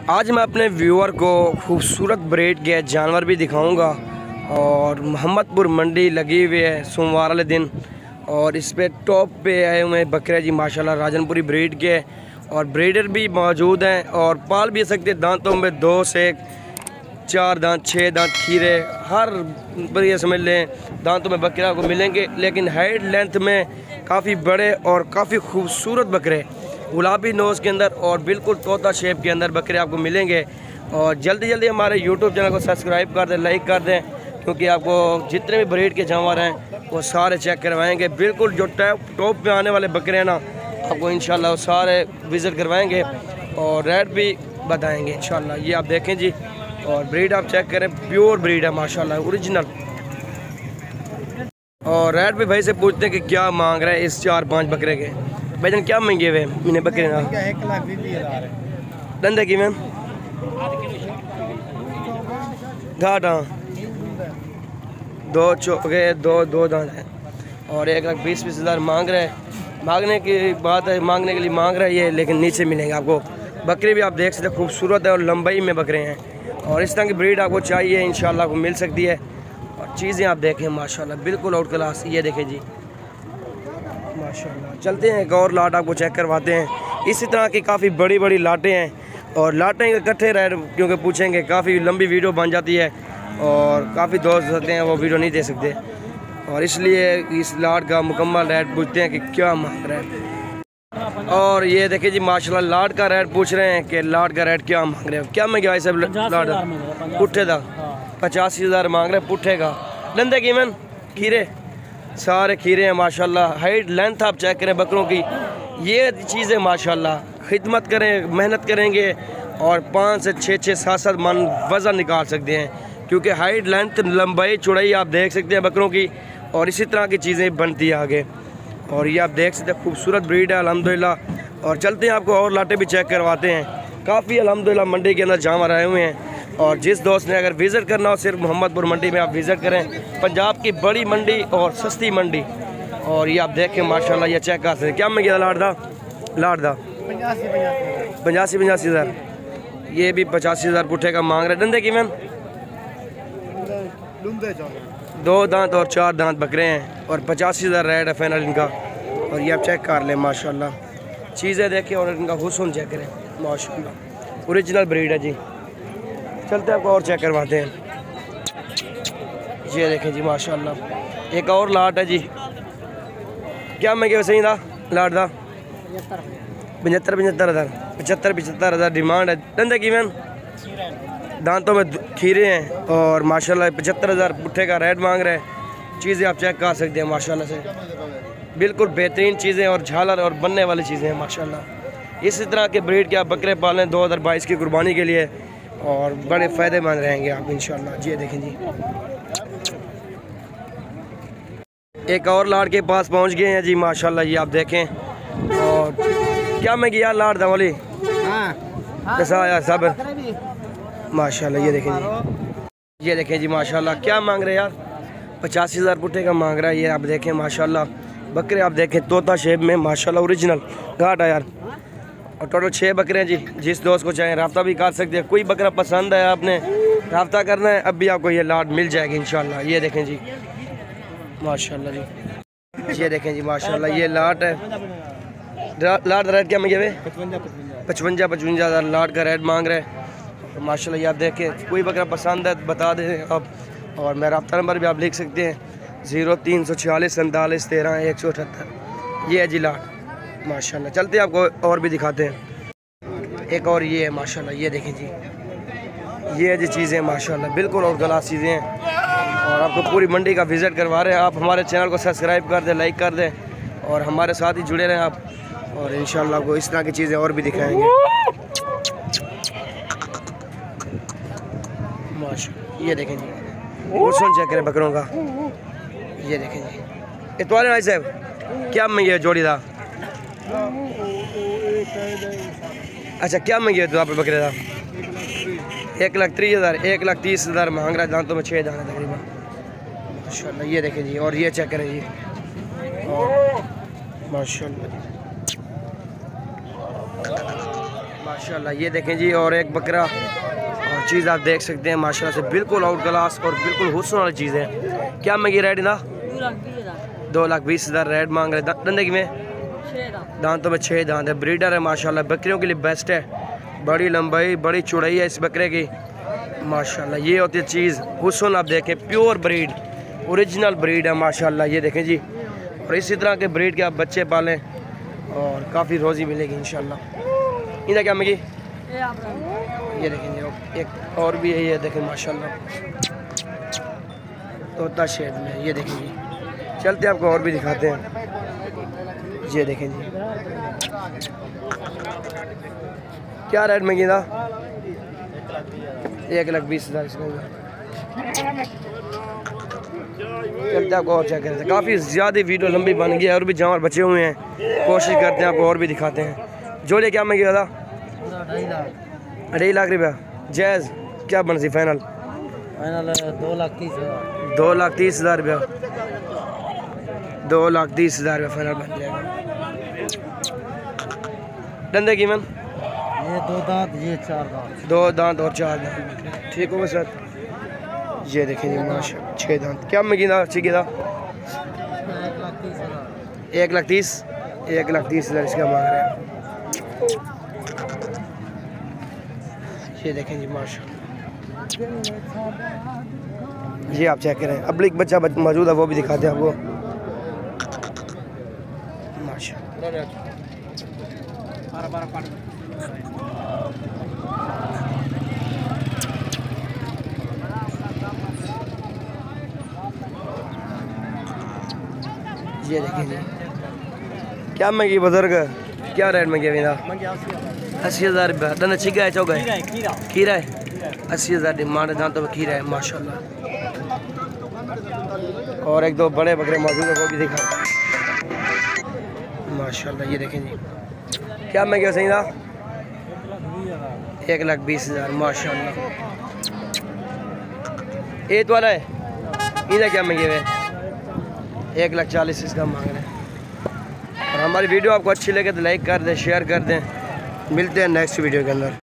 आज मैं अपने व्यूअर को खूबसूरत ब्रीड के जानवर भी दिखाऊंगा और मोहम्मदपुर मंडी लगी हुई है सोमवार वाले दिन और इस पे टॉप पे आए हुए हैं बकरे जी माशाल्लाह राजनपुरी ब्रीड के और ब्रीडर भी मौजूद हैं और पाल भी सकते हैं। दांतों में 2 से 4 दांत 6 दांत खीरे हर बढ़िया समझ लें दांतों में बकरे आपको मिलेंगे, लेकिन हाइट लेंथ में काफ़ी बड़े और काफ़ी खूबसूरत बकरे गुलाबी नोज़ के अंदर और बिल्कुल तोता शेप के अंदर बकरे आपको मिलेंगे। और जल्दी जल्दी हमारे यूट्यूब चैनल को सब्सक्राइब कर दें, लाइक कर दें, क्योंकि आपको जितने भी ब्रीड के जानवर हैं वो सारे चेक करवाएंगे। बिल्कुल जो टॉप पे आने वाले बकरे हैं ना आपको इंशाल्लाह वो सारे विज़िट करवाएंगे और रेट भी बताएंगे इंशाल्लाह। ये आप देखें जी और ब्रीड आप चेक करें, प्योर ब्रीड है माशाल्लाह ओरिजिनल। और रेट भी भाई से पूछते हैं कि क्या मांग रहे हैं इस 4-5 बकरे के। भाईजान क्या महंगे हुए मैंने बकरे ना 1,20,000 धंधे की मैम घाट हाँ 2 चौके 2 दांत हैं और 1,20,000 मांग रहे हैं। मांगने की बात है, मांगने के लिए मांग रहा है ये, लेकिन नीचे मिलेंगे आपको। बकरे भी आप देख सकते हैं खूबसूरत है और लंबाई में बकरे हैं और इस तरह की ब्रीड आपको चाहिए इंशाल्लाह आपको मिल सकती है। और चीज़ें आप देखें माशाल्लाह बिल्कुल आउट क्लास। ये देखें जी माशाल्लाह। चलते हैं एक और लाट आपको चेक करवाते हैं। इसी तरह की काफ़ी बड़ी बड़ी लाटें हैं और लाटें इकट्ठे रह क्योंकि पूछेंगे काफ़ी लंबी वीडियो बन जाती है और काफ़ी दोस्त होते हैं वो वीडियो नहीं दे सकते और इसलिए इस लाट का मुकम्मल रेट पूछते हैं कि क्या मांग रहे हैं। और ये देखिए जी माशाल्लाह लाट का रेट पूछ रहे हैं कि लाट का रेट क्या मांग रहे हैं। क्या महंगा है सब लाट पुट्ठे का 85,000 मांग रहे हैं पुट्ठे का। धंधे की मैन खीरे सारे खीरे हैं माशाल्लाह। हाइट लेंथ आप चेक करें बकरों की, ये चीज़ें माशाल्लाह खिदमत करें मेहनत करेंगे और 5 से 6 7 मन वज़न निकाल सकते हैं, क्योंकि हाइट लेंथ लंबाई चौड़ाई आप देख सकते हैं बकरों की और इसी तरह की चीज़ें बनती है आगे। और ये आप देख सकते हैं खूबसूरत ब्रीड है अल्हम्दुलिल्लाह। और चलते हैं आपको और लाटें भी चेक करवाते हैं। काफ़ी अल्हम्दुलिल्लाह मंडी के अंदर जानवर आए हुए हैं और जिस दोस्त ने अगर विज़िट करना हो सिर्फ मोहम्मदपुर मंडी में आप विज़िट करें, पंजाब की बड़ी मंडी और सस्ती मंडी। और ये आप देखें माशाल्लाह ये चेक कर सकते हैं। क्या में गया लाट दा 85,000 ये भी 85,000 पुट्ठे का मांग रहे। धंधे की मैम 2 दांत और 4 दांत बकरे हैं और 85,000 रेट है फाइनल इनका। और ये आप चेक कर लें माशाल्लाह चीज़ें देखें और इनका हुस्न चेक करें माशाल्लाह ओरिजिनल ब्रीड है जी। चलते हैं आपको और चेक करवाते हैं। ये देखें जी माशाल्लाह एक और लाट है जी। क्या महंगे सही था लाट था 75,000 डिमांड है। धंधे की मैम दांतों में खीरे हैं और माशाल्लाह 75,000 पुट्ठे का रेट मांग रहे हैं। चीज़ें आप चेक कर सकते हैं माशाल्लाह से बिल्कुल बेहतरीन चीज़ें और झालर और बनने वाली चीज़ें हैं माशाल्लाह। इसी तरह के ब्रीड के आप बकरे पालें 2022 की कुर्बानी के लिए और बड़े फ़ायदेमंद रहेंगे आप इंशाल्लाह। जी देखें जी एक और लाट के पास पहुंच गए हैं जी माशाल्लाह। ये आप देखें और क्या मैं गया लाट था वाली कैसा आया सब माशाल्लाह। ये देखें जी ये देखें जी माशाल्लाह क्या मांग रहे हैं यार 85,000 पुट्ठे का मांग रहा है। ये आप देखें माशाल्लाह बकरे आप देखें तोता शेप में माशाल्लाह ओरिजिनल घाट है यार। और टोटल 6 बकरे हैं जी। जिस दोस्त को चाहें रब्ता भी कर सकते हैं। कोई बकरा पसंद है आपने रब्ता करना है अब भी आपको ये लाट मिल जाएगी इंशाल्लाह। ये देखें जी माशाल्लाह जी ये देखें जी माशाल्लाह ये लाट है। लाट रेट क्या महंगे 55,000 लाट का रेट मांग रहे हैं माशाल्लाह। ये आप देखें कोई बकरा पसंद है बता दें आप और मेरा रब्ता नंबर भी आप लिख सकते हैं 0346 47 13 178। ये है जी लाट माशाल्लाह। चलते हैं आपको और भी दिखाते हैं। एक और ये है माशाल्लाह। ये देखें जी ये है जी चीज़ें माशाल्लाह बिल्कुल और गलास चीज़ें हैं और आपको पूरी मंडी का विज़िट करवा रहे हैं। आप हमारे चैनल को सब्सक्राइब कर दें, लाइक कर दें और हमारे साथ ही जुड़े रहें आप और इंशाल्लाह आपको इस तरह की चीज़ें और भी दिखाएंगे माशाल्लाह। ये देखें जी हुस्न चेक करें बकरों का। ये देखें जी इतवार भाई साहब क्या महंगी जोड़ी था अच्छा क्या महंगी है तो आप बकरे था 1,30,000 1,30,000 मांग रहा है। दांतों में 6 दाना तकरीबन माशाल्लाह। ये देखें जी और ये चेक करें जी और माशाल्लाह माशाल्लाह ये देखें जी, और एक बकरा और चीज़ आप देख सकते हैं माशाल्लाह से बिल्कुल आउट क्लास और बिल्कुल हुस्न वाली चीज़ है। क्या मंगी रेड ना? 2,20,000 रेड मांग रहे। दंदगी में दांतों में 6 दांत है। ब्रीडर है माशाल्लाह, बकरियों के लिए बेस्ट है। बड़ी लंबाई बड़ी चौड़ाई है इस बकरे की माशाल्लाह। ये होती है चीज़ हुस्न, आप देखें प्योर ब्रीड, ओरिजिनल ब्रीड है माशाल्लाह। ये देखें जी, और इसी तरह के ब्रीड के आप बच्चे पालें और काफ़ी रोज़ी मिलेगी इंशाल्लाह। इधर क्या मंगी? ये देखें जी, एक और भी है, ये देखें माशाल्लाह तोता शेड में। ये देखें जी, चलते आपको और भी दिखाते हैं। ये देखें जी, क्या रेट में गिना? 1,20,000 इसमें। चलते आपको और चेक करते हैं। काफ़ी ज़्यादा वीडियो लंबी बन गई है और भी जानवर बचे हुए हैं, कोशिश करते हैं आपको और भी दिखाते हैं। जोड़े क्या में गया था? 2.5 लाख रुपया। जैज़ क्या बन सी फाइनल? 2,30,000। 2,30,000 रुपया। 2,30,000 रुपया फाइनल बन जाएगा। डंडे कीमत? ये 2 दांत, ये 4 दांत। 2 दांत और 4 दांत। ठीक होगा सर। ये देखें जी माशा 6 दांत। क्या में गिना अच्छी गिना? 1,30,000 इसका मांग रहे हैं। ये देखें जी माशा, ये आप चेक करें। अब एक बच्चा मौजूद है, वो भी दिखाते हैं आपको माशा। ये देखें जी, क्या मंगी बुजुर्ग? क्या रेट में गया? 80,000 रुपया। दंद छिगा है चौका है? खीरा है। 80,000 डिमांड है। दांतों में खीरा है माशाल्लाह। और एक दो बड़े बकरे मौजूद है, वो भी दिखा माशाल्लाह। ये देखें जी, क्या मैं क्या सही था? 1,20,000 माशाल्लाह। एत वाला है, इधर क्या मंगे हुए? 1,40,000 इसका मांग रहे हैं। और हमारी वीडियो आपको अच्छी लगे तो लाइक कर दें, शेयर कर दें। मिलते हैं नेक्स्ट वीडियो के अंदर।